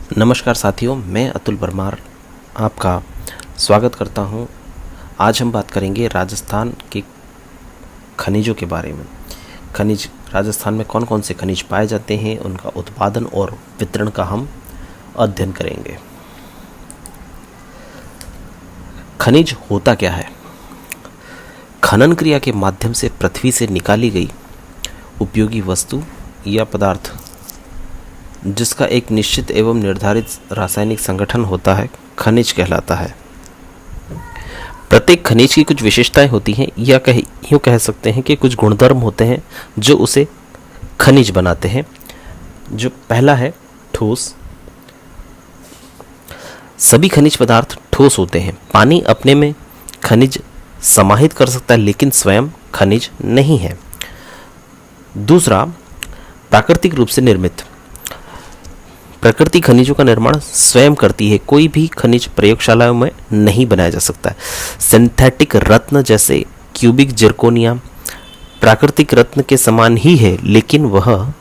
नमस्कार साथियों, मैं अतुल परमार आपका स्वागत करता हूं। आज हम बात करेंगे राजस्थान के खनिजों के बारे में। खनिज राजस्थान में कौन कौन से खनिज पाए जाते हैं, उनका उत्पादन और वितरण का हम अध्ययन करेंगे। खनिज होता क्या है? खनन क्रिया के माध्यम से पृथ्वी से निकाली गई उपयोगी वस्तु या पदार्थ जिसका एक निश्चित एवं निर्धारित रासायनिक संगठन होता है, खनिज कहलाता है। प्रत्येक खनिज की कुछ विशेषताएं होती हैं या यूँ कह सकते हैं कि कुछ गुणधर्म होते हैं जो उसे खनिज बनाते हैं। जो पहला है ठोस। सभी खनिज पदार्थ ठोस होते हैं। पानी अपने में खनिज समाहित कर सकता है लेकिन स्वयं खनिज नहीं है। दूसरा, प्राकृतिक रूप से निर्मित। प्रकृति खनिजों का निर्माण स्वयं करती है। कोई भी खनिज प्रयोगशालाओं में नहीं बनाया जा सकता है। सिंथेटिक रत्न जैसे क्यूबिक जिरकोनिया प्राकृतिक रत्न के समान ही है लेकिन वह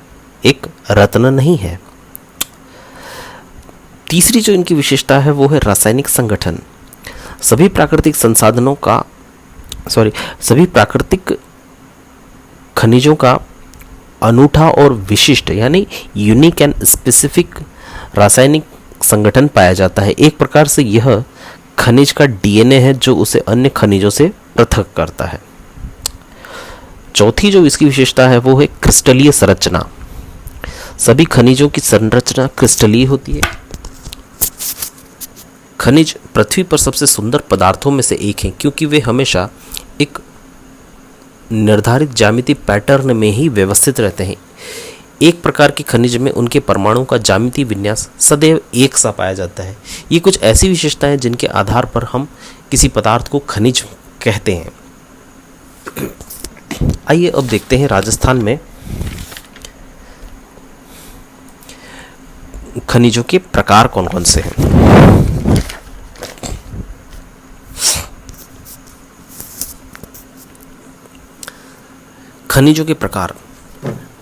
एक रत्न नहीं है। तीसरी जो इनकी विशेषता है वो है रासायनिक संगठन। सभी प्राकृतिक खनिजों का अनूठा और विशिष्ट यानी यूनिक एंड स्पेसिफिक रासायनिक संगठन पाया जाता है। एक प्रकार से यह खनिज का डीएनए है जो उसे अन्य खनिजों से पृथक करता है। चौथी जो इसकी विशेषता है वो है क्रिस्टलीय संरचना। सभी खनिजों की संरचना क्रिस्टलीय होती है। खनिज पृथ्वी पर सबसे सुंदर पदार्थों में से एक हैं क्योंकि वे हमेशा एक निर्धारित ज्यामितीय पैटर्न में ही व्यवस्थित रहते हैं। एक प्रकार के खनिज में उनके परमाणु का ज्यामितीय विन्यास सदैव एक सा पाया जाता है। ये कुछ ऐसी विशेषताएं हैं जिनके आधार पर हम किसी पदार्थ को खनिज कहते हैं। आइए अब देखते हैं राजस्थान में खनिजों के प्रकार कौन कौन से हैं। खनिजों के प्रकार।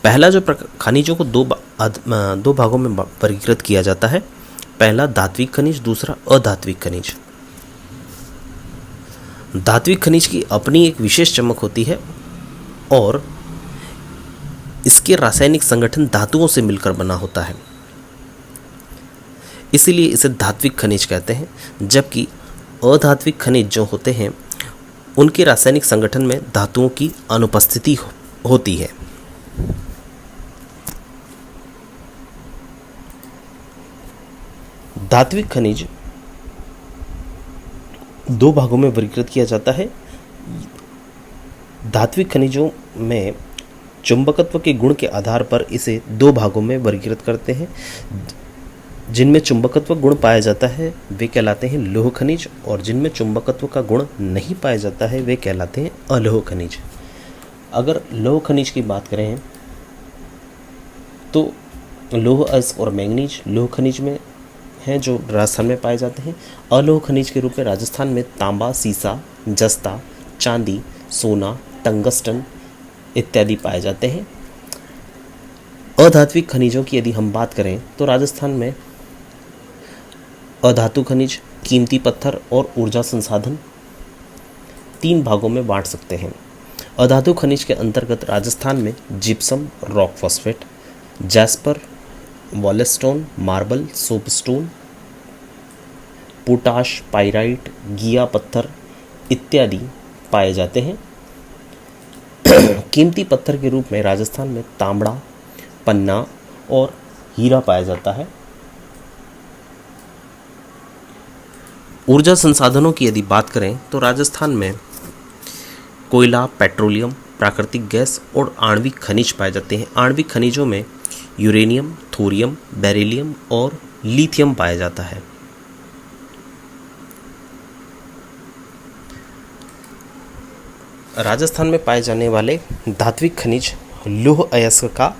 पहला जो खनिजों को दो भागों में वर्गीकृत किया जाता है। पहला धात्विक खनिज, दूसरा अधात्विक खनिज। धात्विक खनिज की अपनी एक विशेष चमक होती है और इसके रासायनिक संगठन धातुओं से मिलकर बना होता है, इसीलिए इसे धात्विक खनिज कहते हैं। जबकि अधात्विक खनिज जो होते हैं उनके रासायनिक संगठन में धातुओं की अनुपस्थिति होती है। धात्विक खनिज दो भागों में वर्गीकृत किया जाता है। धात्विक खनिजों में चुंबकत्व के गुण के आधार पर इसे दो भागों में वर्गीकृत करते हैं। जिनमें चुंबकत्व गुण पाया जाता है वे कहलाते हैं लौह खनिज और जिनमें चुंबकत्व का गुण नहीं पाया जाता है वे कहलाते हैं अलौह खनिज। अगर लौह खनिज की बात करें तो लौह अयस्क और मैंगनीज लौह खनिज में हैं जो राजस्थान में पाए जाते हैं। अलौह खनिज के रूप में राजस्थान में तांबा, सीसा, जस्ता, चांदी, सोना, टंगस्टन इत्यादि पाए जाते हैं। अधात्विक खनिजों की यदि हम बात करें तो राजस्थान में अधातु खनिज, कीमती पत्थर और ऊर्जा संसाधन तीन भागों में बांट सकते हैं। अधातु खनिज के अंतर्गत राजस्थान में gypsum, rock phosphate, jasper, wollastonite, marble, soapstone, potash, pyrite, गिया पत्थर इत्यादि पाए जाते हैं। कीमती पत्थर के रूप में राजस्थान में तांबा, पन्ना और हीरा पाया जाता है। ऊर्जा संसाधनों की यदि बात करें तो राजस्थान में कोयला, पेट्रोलियम, प्राकृतिक गैस और आणविक खनिज पाए जाते हैं। आणविक खनिजों में यूरेनियम, थोरियम, बेरिलियम और लिथियम पाया जाता है। राजस्थान में पाए जाने वाले धात्विक खनिज लौह अयस्क का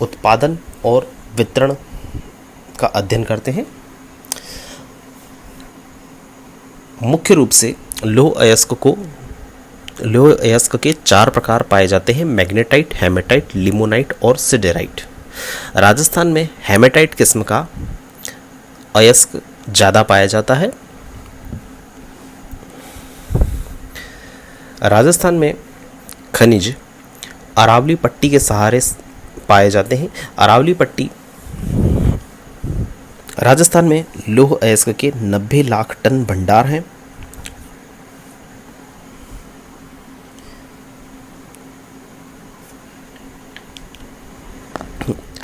उत्पादन और वितरण का अध्ययन करते हैं। मुख्य रूप से लौह अयस्क के चार प्रकार पाए जाते हैं: मैग्नेटाइट, हेमेटाइट, लिमोनाइट और सिडेराइट। राजस्थान में हेमेटाइट किस्म का अयस्क ज़्यादा पाया जाता है। राजस्थान में खनिज अरावली पट्टी के सहारे पाए जाते हैं। अरावली पट्टी राजस्थान में लौह अयस्क के 90 लाख टन भंडार हैं।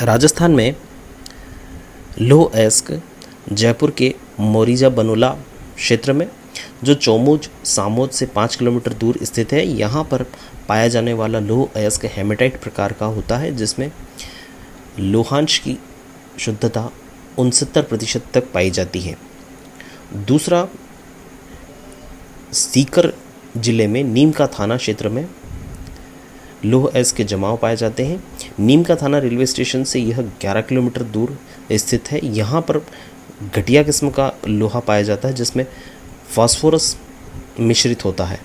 राजस्थान में लौह अयस्क जयपुर के मोरीजा बनोला क्षेत्र में, जो चौमूज सामोद से 5 किलोमीटर दूर स्थित है, यहाँ पर पाया जाने वाला लौह अयस्क हेमेटाइट प्रकार का होता है, जिसमें लोहांश की शुद्धता 69% तक पाई जाती है। दूसरा, सीकर जिले में नीम का थाना क्षेत्र में लौह अयस्क के जमाव पाए जाते हैं। नीम का थाना रेलवे स्टेशन से यह 11 किलोमीटर दूर स्थित है। यहाँ पर घटिया किस्म का लोहा पाया जाता है, जिसमें फास्फोरस मिश्रित होता है।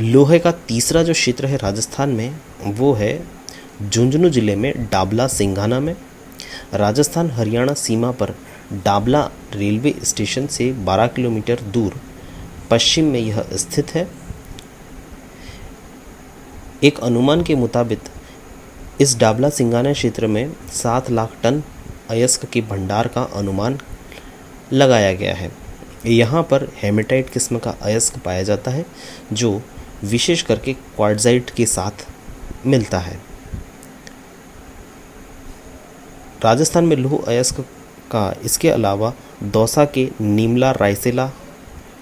लोहे का तीसरा जो क्षेत्र है राजस्थान में, वो है झुंझुनू जिले में डाबला सिंघाना में। राजस्थान हरियाणा सीमा पर डाबला रेलवे स्टेशन से 12 किलोमीटर दूर पश्चिम में यह स्थित है। एक अनुमान के मुताबिक इस डाबला सिंघाना क्षेत्र में 7 लाख टन अयस्क के भंडार का अनुमान लगाया गया है। यहाँ पर हेमेटाइट किस्म का अयस्क पाया जाता है, जो विशेष करके क्वार्ट्जाइट के साथ मिलता है। राजस्थान में लौह अयस्क का इसके अलावा दौसा के नीमला रायसेला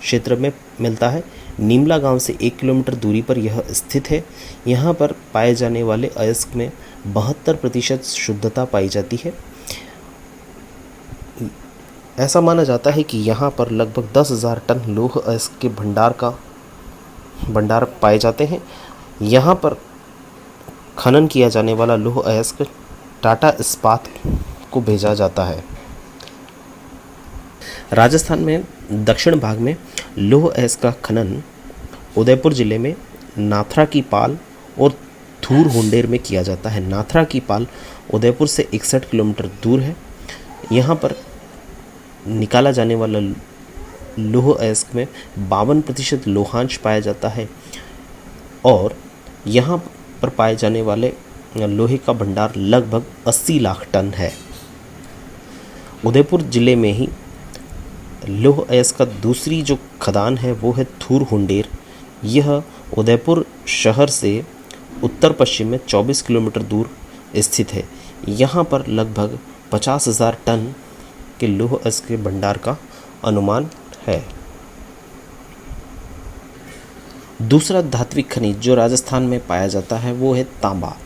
क्षेत्र में मिलता है। नीमला गांव से 1 किलोमीटर दूरी पर यह स्थित है। यहाँ पर पाए जाने वाले अयस्क में 72% शुद्धता पाई जाती है। ऐसा माना जाता है कि यहाँ पर लगभग 10,000 टन लौह अयस्क के भंडार पाए जाते हैं। यहाँ पर खनन किया जाने वाला लौह अयस्क टाटा इस्पात को भेजा जाता है। राजस्थान में दक्षिण भाग में लौह अयस्क का खनन उदयपुर जिले में नाथरा की पाल और थूर हुंडेर में किया जाता है। नाथरा की पाल उदयपुर से 61 किलोमीटर दूर है। यहाँ पर निकाला जाने वाला लौह अयस्क में 52% लोहांश पाया जाता है और यहाँ पर पाए जाने वाले लोहे का भंडार लगभग 80 लाख टन है। उदयपुर जिले में ही लौह अयस्क का दूसरी जो खदान है वो है थूर हुंडेर। यह उदयपुर शहर से उत्तर पश्चिम में 24 किलोमीटर दूर स्थित है। यहाँ पर लगभग 50,000 टन के लौह अयस्क के भंडार का अनुमान है। दूसरा धात्विक खनिज जो राजस्थान में पाया जाता है वो है तांबा।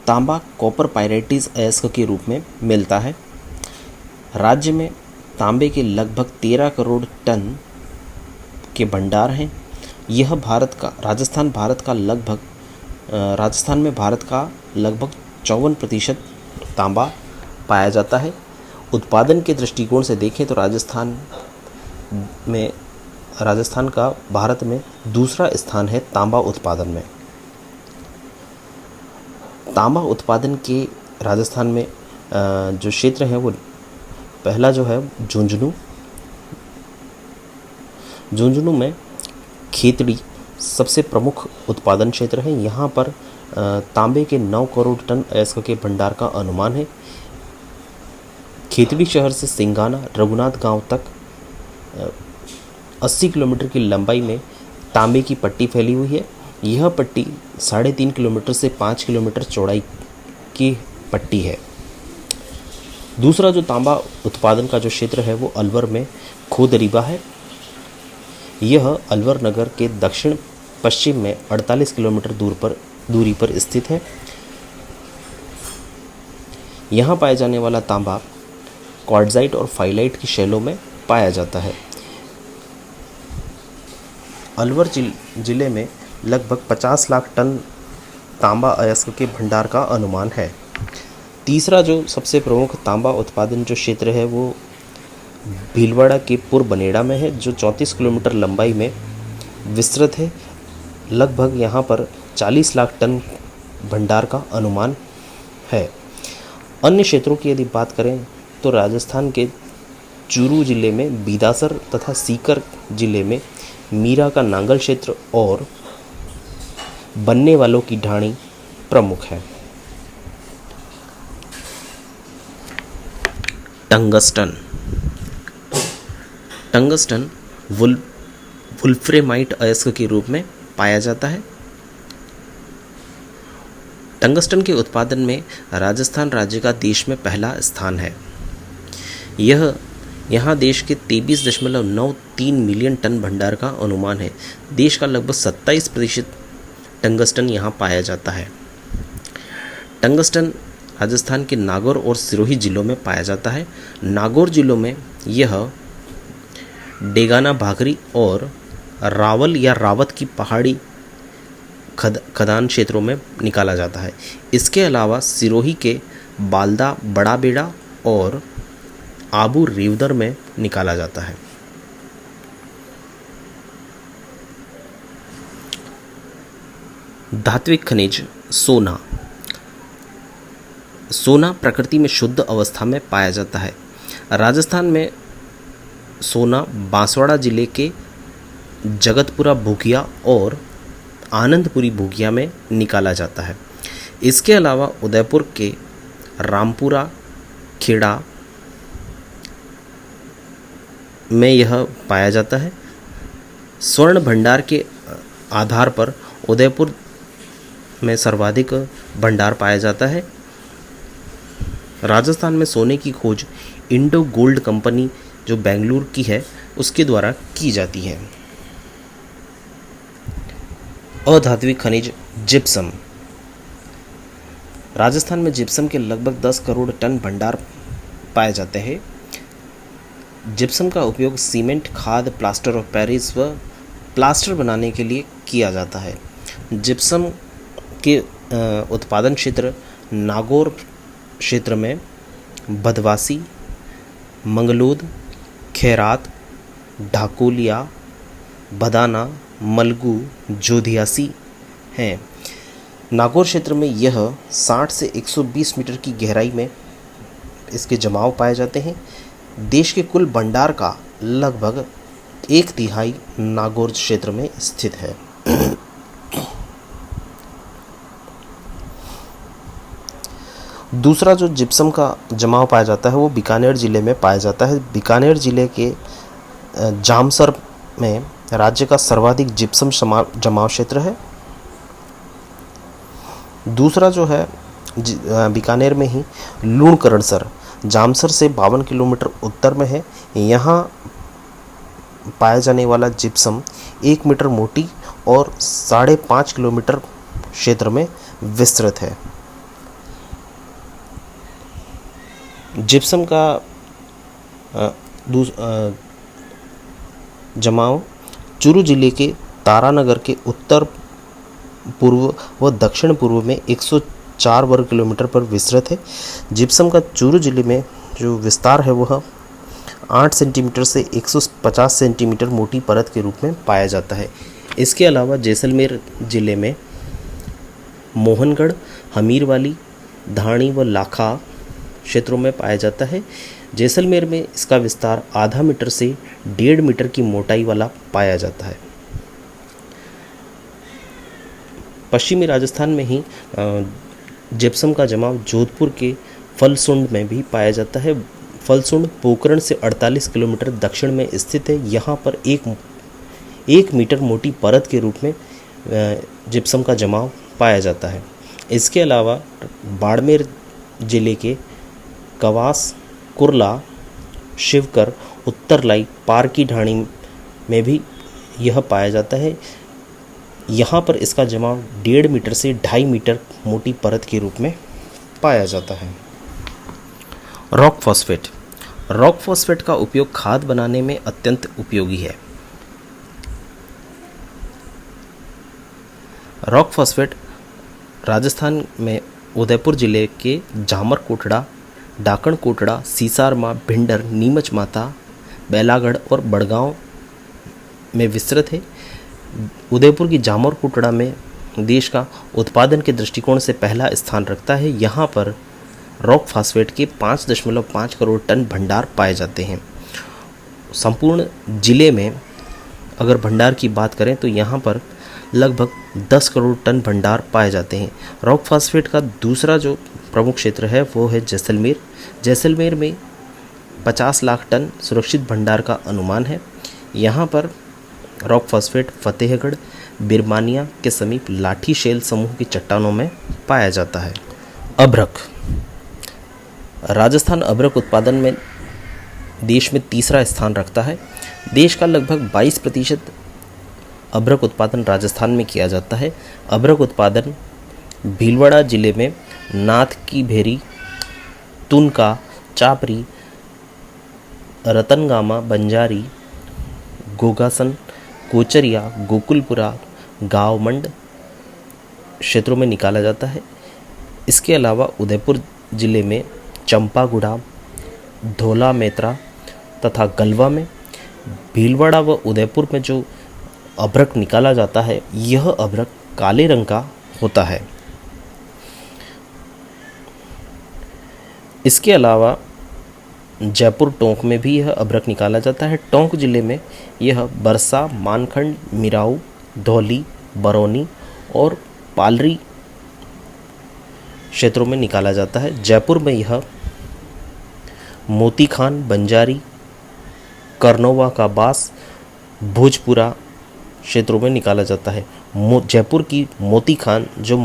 तांबा कॉपर पायराइटिस अयस्क के रूप में मिलता है। राज्य में तांबे के लगभग 13 करोड़ टन के भंडार हैं। यह राजस्थान में भारत का लगभग 54% तांबा पाया जाता है। उत्पादन के दृष्टिकोण से देखें तो राजस्थान का भारत में दूसरा स्थान है तांबा उत्पादन में। तांबा उत्पादन के राजस्थान में जो क्षेत्र है वो पहला जो है झुंझुनू में खेतड़ी सबसे प्रमुख उत्पादन क्षेत्र है। यहाँ पर तांबे के 9 करोड़ टन अयस्क के भंडार का अनुमान है। खेतड़ी शहर से सिंघाना रघुनाथ गांव तक 80 किलोमीटर की लंबाई में तांबे की पट्टी फैली हुई है। यह पट्टी 3.5 किलोमीटर से 5 किलोमीटर चौड़ाई की पट्टी है। दूसरा जो तांबा उत्पादन का जो क्षेत्र है वो अलवर में खोदरीबा है। यह अलवर नगर के दक्षिण पश्चिम में 48 किलोमीटर दूरी पर स्थित है। यहाँ पाए जाने वाला तांबा क्वार्ट्जाइट और फाइलाइट की शैलों में पाया जाता है। अलवर जिले में लगभग 50 लाख टन तांबा अयस्क के भंडार का अनुमान है। तीसरा जो सबसे प्रमुख तांबा उत्पादन जो क्षेत्र है वो भीलवाड़ा के पुरबनेड़ा में है, जो 34 किलोमीटर लंबाई में विस्तृत है। लगभग यहाँ पर 40 लाख टन भंडार का अनुमान है। अन्य क्षेत्रों की यदि बात करें तो राजस्थान के चूरू जिले में बीदासर तथा सीकर जिले में मीरा का नांगल क्षेत्र और बनने वालों की ढाणी प्रमुख है। टंगस्टन। टंगस्टन वुल्फ्रेमाइट अयस्क के रूप में पाया जाता है। टंगस्टन के उत्पादन में राजस्थान राज्य का देश में पहला स्थान है। यहाँ देश के 23.93 मिलियन टन भंडार का अनुमान है। देश का लगभग 27% टंगस्टन यहाँ पाया जाता है। टंगस्टन राजस्थान के नागौर और सिरोही जिलों में पाया जाता है। नागौर जिलों में यह डेगाना भागरी और रावल या रावत की पहाड़ी खदान क्षेत्रों में निकाला जाता है। इसके अलावा सिरोही के बालदा बड़ा बेड़ा और आबू रेवदर में निकाला जाता है। धात्विक खनिज सोना। सोना प्रकृति में शुद्ध अवस्था में पाया जाता है। राजस्थान में सोना बांसवाड़ा जिले के जगतपुरा भूकिया और आनंदपुरी भूकिया में निकाला जाता है। इसके अलावा उदयपुर के रामपुरा खेड़ा में यह पाया जाता है। स्वर्ण भंडार के आधार पर उदयपुर में सर्वाधिक भंडार पाया जाता है। राजस्थान में सोने की खोज इंडो गोल्ड कंपनी जो बेंगलुरु की है उसके द्वारा की जाती है। अधात्विक खनिज जिप्सम। राजस्थान में जिप्सम के लगभग 10 करोड़ टन भंडार पाए जाते हैं। जिप्सम का उपयोग सीमेंट, खाद, प्लास्टर ऑफ पेरिस व प्लास्टर बनाने के लिए किया जाता है। जिप्सम के उत्पादन क्षेत्र नागौर क्षेत्र में बदवासी, मंगलोद, खैरात, ढाकोलिया, बदाना, मलगू, जोधियासी हैं। नागौर क्षेत्र में यह 60 से 120 मीटर की गहराई में इसके जमाव पाए जाते हैं। देश के कुल भंडार का लगभग 1/3 नागौर क्षेत्र में स्थित है। दूसरा जो जिप्सम का जमाव पाया जाता है वो बीकानेर जिले में पाया जाता है। बीकानेर जिले के जामसर में राज्य का सर्वाधिक जिप्सम जमाव क्षेत्र है। दूसरा जो है बीकानेर में ही लूणकरणसर जामसर से 52 किलोमीटर उत्तर में है। यहाँ पाया जाने वाला जिप्सम 1 मीटर मोटी और 5.5 किलोमीटर क्षेत्र में विस्तृत है। जिप्सम का जमाव चूरू जिले के तारानगर के उत्तर पूर्व व दक्षिण पूर्व में 104 वर्ग किलोमीटर पर विस्तृत है। जिप्सम का चूरू जिले में जो विस्तार है वह 8 सेंटीमीटर से 150 सेंटीमीटर मोटी परत के रूप में पाया जाता है। इसके अलावा जैसलमेर जिले में मोहनगढ़, हमीरवाली, धाणी व लाखा क्षेत्रों में पाया जाता है। जैसलमेर में इसका विस्तार आधा मीटर से 1.5 मीटर की मोटाई वाला पाया जाता है। पश्चिमी राजस्थान में ही जिप्सम का जमाव जोधपुर के फलसुंड में भी पाया जाता है। फलसुंड पोखरण से 48 किलोमीटर दक्षिण में स्थित है। यहाँ पर 1 मीटर मोटी परत के रूप में जिप्सम का जमाव पाया जाता है। इसके अलावा बाड़मेर जिले के कवास, कुरला, शिवकर, उत्तरलाई, पार की ढाणी में भी यह पाया जाता है। यहाँ पर इसका जमाव 1.5 मीटर से 2.5 मीटर मोटी परत के रूप में पाया जाता है। Rock phosphate. रॉक फॉस्फेट का उपयोग खाद बनाने में अत्यंत उपयोगी है। रॉक फॉस्फेट राजस्थान में उदयपुर जिले के जामर कोटड़ा, डाकण कोटड़ा, सीसारमा, भिंडर, नीमच माता, बेलागढ़ और बड़गांव में विस्तृत है। उदयपुर की जामर कोटड़ा में देश का उत्पादन के दृष्टिकोण से पहला स्थान रखता है। यहाँ पर रॉक फास्फेट के 5.5 करोड़ टन भंडार पाए जाते हैं। संपूर्ण जिले में अगर भंडार की बात करें तो यहाँ पर लगभग 10 करोड़ टन भंडार पाए जाते हैं। रॉक फास्फेट का दूसरा जो प्रमुख क्षेत्र है वो है जैसलमेर। जैसलमेर में 50 लाख टन सुरक्षित भंडार का अनुमान है। यहाँ पर रॉक फास्फेट फतेहगढ़ बिरमानिया के समीप लाठी शेल समूह की चट्टानों में पाया जाता है। अभ्रक, राजस्थान अभ्रक उत्पादन में देश में तीसरा स्थान रखता है। देश का लगभग 22% अभ्रक उत्पादन राजस्थान में किया जाता है। अभ्रक उत्पादन भीलवाड़ा जिले में नाथ की भेरी, तुनका, चापरी, रतनगामा, बंजारी, गोगासन, कोचरिया, गोकुलपुरा, गावमंड क्षेत्रों में निकाला जाता है। इसके अलावा उदयपुर जिले में चंपागुड़ा, धौला मेत्रा तथा गलवा में, भीलवाड़ा व उदयपुर में जो अभ्रक निकाला जाता है यह अभ्रक काले रंग का होता है। इसके अलावा जयपुर टोंक में भी यह अभ्रक निकाला जाता है। टोंक जिले में यह बरसा, मानखंड, मिराऊ, धौली, बरौनी और पालरी क्षेत्रों में निकाला जाता है। जयपुर में यह मोती खान, बंजारी, करनोवा का बास, भोजपुरा क्षेत्रों में निकाला जाता है। जयपुर की मोती खान जो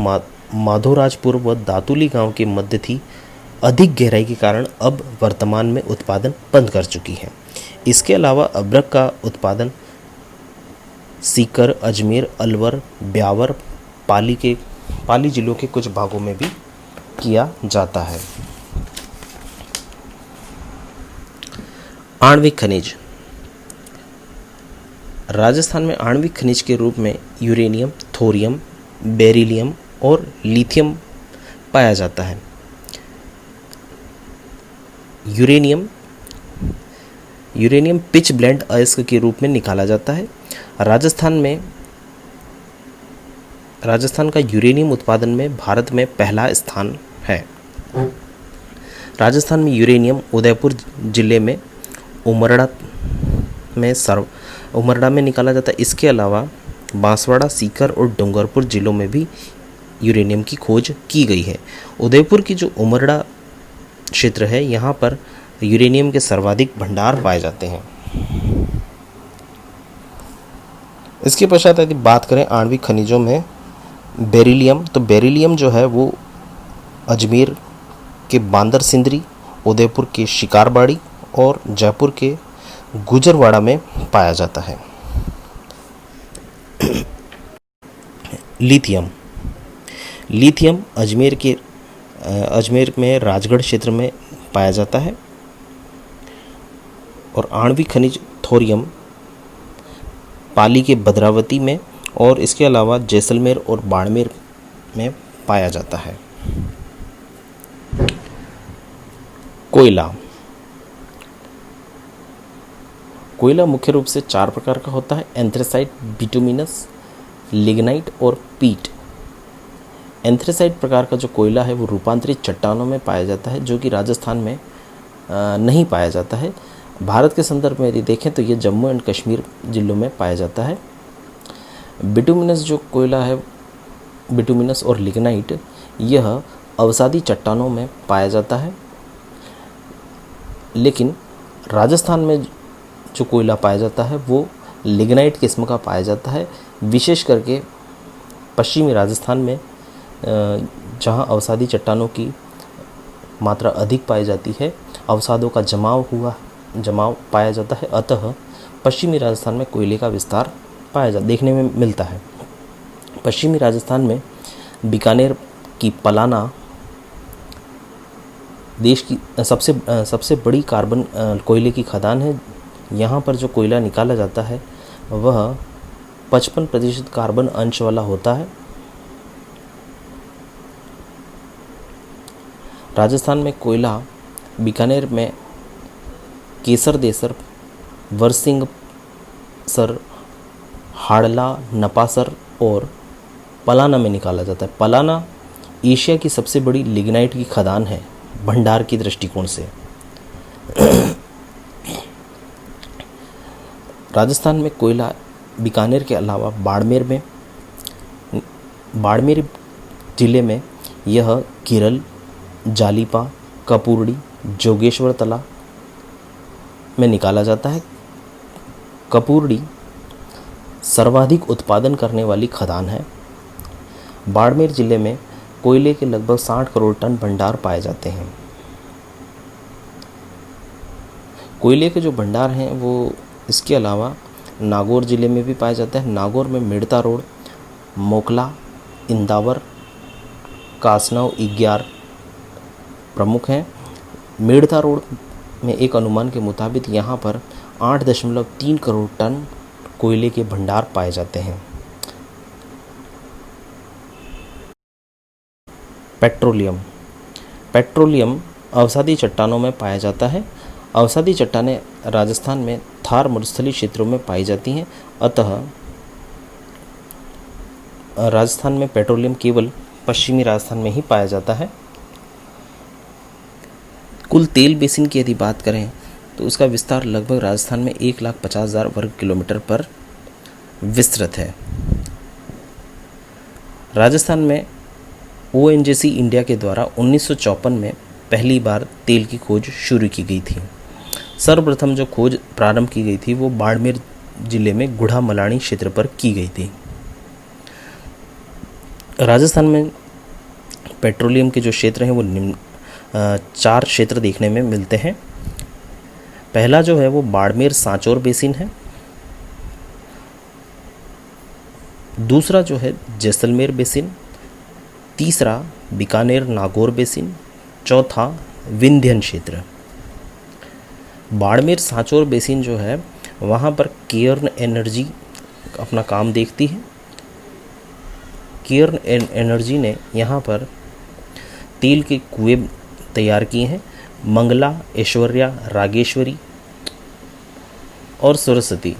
माधोराजपुर व दातुली गांव के मध्य थी, अधिक गहराई के कारण अब वर्तमान में उत्पादन बंद कर चुकी है। इसके अलावा अभ्रक का उत्पादन सीकर, अजमेर, अलवर, ब्यावर, पाली जिलों के कुछ भागों में भी किया जाता है। आणविक खनिज, राजस्थान में आणविक खनिज के रूप में यूरेनियम, थोरियम, बेरिलियम और लिथियम पाया जाता है। यूरेनियम पिच ब्लेंड अयस्क के रूप में निकाला जाता है। राजस्थान का यूरेनियम उत्पादन में भारत में पहला स्थान है। राजस्थान में यूरेनियम उदयपुर जिले में उमरड़ा में निकाला जाता है। इसके अलावा बांसवाड़ा, सीकर और डूंगरपुर जिलों में भी यूरेनियम की खोज की गई है। उदयपुर की जो उमरड़ा क्षेत्र है यहाँ पर यूरेनियम के सर्वाधिक भंडार पाए जाते हैं। इसके पश्चात यदि बात करें आणविक खनिजों में बेरिलियम, तो बेरिलियम जो है वो अजमेर के बांदर सिंदरी, उदयपुर के शिकारबाड़ी और जयपुर के गुजरवाड़ा में पाया जाता है। लिथियम अजमेर में राजगढ़ क्षेत्र में पाया जाता है। और आणविक खनिज थोरियम पाली के भद्रावती में और इसके अलावा जैसलमेर और बाड़मेर में पाया जाता है। कोयला मुख्य रूप से 4 प्रकार का होता है: एंथ्रेसाइट, बिटुमिनस, लिग्नाइट और पीट। एंथ्रेसाइट प्रकार का जो कोयला है वो रूपांतरित चट्टानों में पाया जाता है, जो कि राजस्थान में नहीं पाया जाता है। भारत के संदर्भ में यदि देखें तो ये जम्मू एंड कश्मीर जिलों में पाया जाता है। बिटुमिनस जो कोयला है, बिटुमिनस और लिग्नाइट, यह अवसादी चट्टानों में पाया जाता है। लेकिन राजस्थान में जो कोयला पाया जाता है वो लिग्नाइट किस्म का पाया जाता है, विशेष करके पश्चिमी राजस्थान में जहाँ अवसादी चट्टानों की मात्रा अधिक पाई जाती है, अवसादों का जमाव पाया जाता है। अतः पश्चिमी राजस्थान में कोयले का विस्तार देखने में मिलता है। पश्चिमी राजस्थान में बीकानेर की पलाना देश की सबसे बड़ी कार्बन कोयले की खदान है। यहाँ पर जो कोयला निकाला जाता है वह 55% कार्बन अंश वाला होता है। राजस्थान में कोयला बीकानेर में केसर देसर, वरसिंगसर, हाड़ला, नपासर और पलाना में निकाला जाता है। पलाना एशिया की सबसे बड़ी लिग्नाइट की खदान है। भंडार की दृष्टिकोण से। राजस्थान में कोयला बीकानेर के अलावा बाड़मेर जिले में यह केरल, जालीपा, कपूरड़ी, जोगेश्वर तला में निकाला जाता है। कपूरड़ी सर्वाधिक उत्पादन करने वाली खदान है। बाड़मेर जिले में कोयले के लगभग 60 करोड़ टन भंडार पाए जाते हैं। कोयले के जो भंडार हैं वो इसके अलावा नागौर जिले में भी पाए जाते हैं। नागौर में मेड़ता रोड, मोकला, इंदावर, कासनव, इग्यार प्रमुख हैं। मेड़ता रोड में एक अनुमान के मुताबिक यहाँ पर 8.3 करोड़ टन कोयले के भंडार पाए जाते हैं। पेट्रोलियम अवसादी चट्टानों में पाया जाता है। अवसादी चट्टानें राजस्थान में थार मरुस्थलीय क्षेत्रों में पाई जाती हैं, अतः राजस्थान में पेट्रोलियम केवल पश्चिमी राजस्थान में ही पाया जाता है। कुल तेल बेसिन की यदि बात करें तो उसका विस्तार लगभग राजस्थान में 1,50,000 वर्ग किलोमीटर पर विस्तृत है। राजस्थान में ONGC इंडिया के द्वारा 1954 में पहली बार तेल की खोज शुरू की गई थी। सर्वप्रथम जो खोज प्रारंभ की गई थी वो बाड़मेर जिले में गुढ़ा मलानी क्षेत्र पर की गई थी। राजस्थान में पेट्रोलियम के जो क्षेत्र हैं वो 4 क्षेत्र देखने में मिलते हैं। पहला जो है वो बाड़मेर सांचौर बेसिन है। दूसरा जो है जैसलमेर बेसिन। तीसरा बीकानेर नागौर बेसिन। चौथा विंध्यन क्षेत्र। बाड़मेर सांचौर बेसिन जो है वहाँ पर केयर्न एनर्जी अपना काम देखती है। केयर्न एनर्जी ने यहाँ पर तेल के कुएं तैयार किए हैं। मंगला, ऐश्वर्या, रागेश्वरी और सरस्वती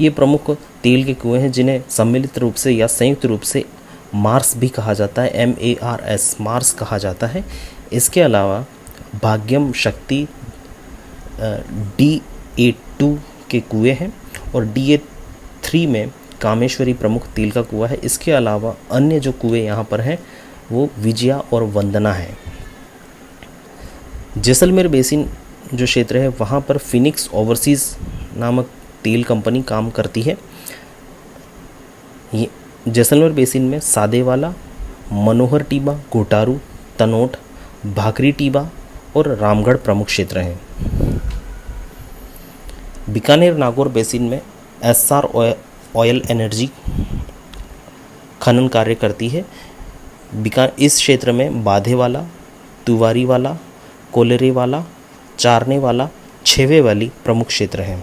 ये प्रमुख तेल के कुएं हैं जिन्हें सम्मिलित रूप से या संयुक्त रूप से मार्स भी कहा जाता है। MARS मार्स कहा जाता है। इसके अलावा भाग्यम, शक्ति, DA2 के कुएं हैं और DA3 में कामेश्वरी प्रमुख तेल का कुआं है। इसके अलावा अन्य जो कुएं यहाँ पर हैं वो विजया और वंदना है। जैसलमेर बेसिन जो क्षेत्र है वहाँ पर फिनिक्स ओवरसीज नामक तेल कंपनी काम करती है। ये जैसलमेर बेसिन में सादेवाला, मनोहर टीबा, गोटारू, तनोट, भाकरी टीबा और रामगढ़ प्रमुख क्षेत्र हैं। बीकानेर नागौर बेसिन में SR ऑयल एनर्जी खनन कार्य करती है। इस क्षेत्र में बाधेवाला, तुवारीवाला, कोलेरेवाला, चारने वाला, छेवे वाली प्रमुख क्षेत्र हैं।